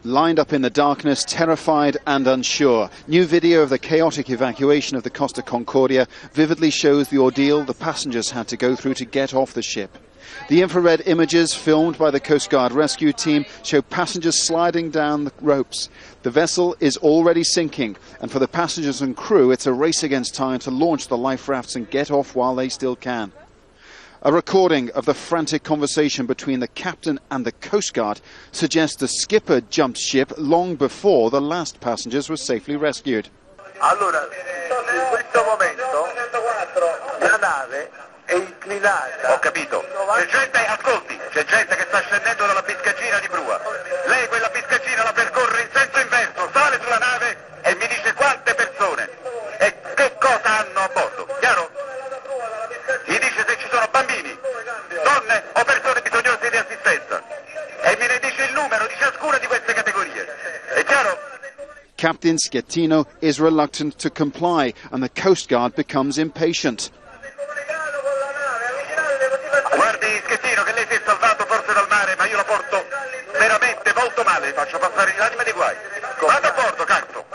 lined up in the darkness, terrified and unsure. New video of the chaotic evacuation of the Costa Concordia vividly shows the ordeal the passengers had to go through to get off the ship. The infrared images filmed by the Coast Guard rescue team show passengers sliding down the ropes. The vessel is already sinking, and for the passengers and crew it's a race against time to launch the life rafts and get off while they still can. A recording of the frantic conversation between the captain and the Coast Guard suggests the skipper jumped ship long before the last passengers were safely rescued. Allora, in questo momento la nave è inclinata. Ho capito. C'è gente, ascolti, c'è gente che sta scendendo dalla biscaggina di prua. Lei quella biscaggina la percorre in senso inverso, sale sulla nave e mi dice quante persone e che cosa hanno a bordo. Chiaro? Mi dice se ci sono bambini, donne o persone bisognose di assistenza e me ne dice il numero di ciascuna di queste categorie. È chiaro? Captain Schettino is reluctant to comply and the Coast Guard becomes impatient. Guardi Schettino che lei si è salvato forse dal mare, ma io la porto veramente molto male, faccio passare l'anima dei guai. Vado a bordo, cazzo!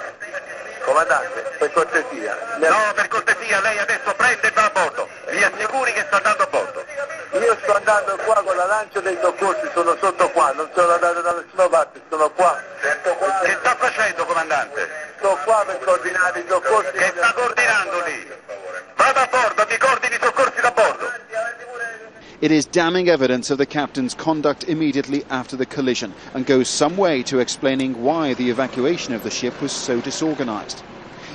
Comandante, per cortesia. No, per cortesia, lei adesso prende e va a bordo. Mi assicuri che sta andando a bordo. Io sto andando qua con la lancia dei soccorsi, sono sotto qua, non sono andato da nessuna parte, sono qua. Che sta facendo, comandante? Sto qua per coordinare i soccorsi. Che sta coordinando lì? Vada a bordo, mi coordini i soccorsi da bordo. It is damning evidence of the captain's conduct immediately after the collision and goes some way to explaining why the evacuation of the ship was so disorganised.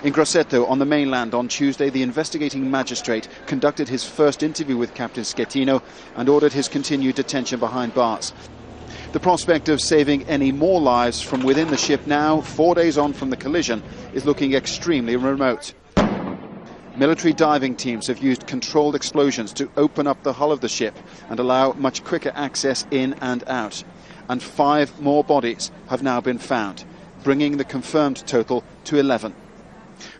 In Grosseto, on the mainland on Tuesday, the investigating magistrate conducted his first interview with Captain Schettino and ordered his continued detention behind bars. The prospect of saving any more lives from within the ship now, 4 days on from the collision, is looking extremely remote. Military diving teams have used controlled explosions to open up the hull of the ship and allow much quicker access in and out. And 5 more bodies have now been found, bringing the confirmed total to 11.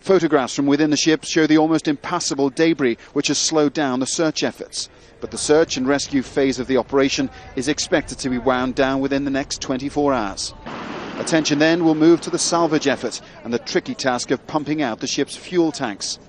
Photographs from within the ship show the almost impassable debris which has slowed down the search efforts. But the search and rescue phase of the operation is expected to be wound down within the next 24 hours. Attention then will move to the salvage effort and the tricky task of pumping out the ship's fuel tanks.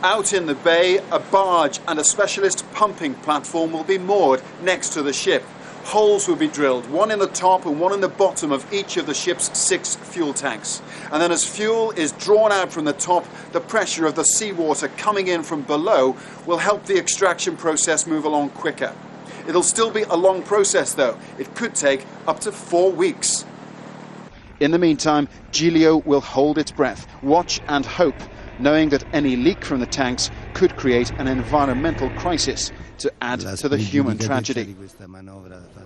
Out in the bay, a barge and a specialist pumping platform will be moored next to the ship. Holes will be drilled, one in the top and one in the bottom of each of the ship's 6 fuel tanks. And then as fuel is drawn out from the top, the pressure of the seawater coming in from below will help the extraction process move along quicker. It'll still be a long process though. It could take up to 4 weeks. In the meantime, Giglio will hold its breath, watch and hope, knowing that any leak from the tanks could create an environmental crisis to add to the human tragedy.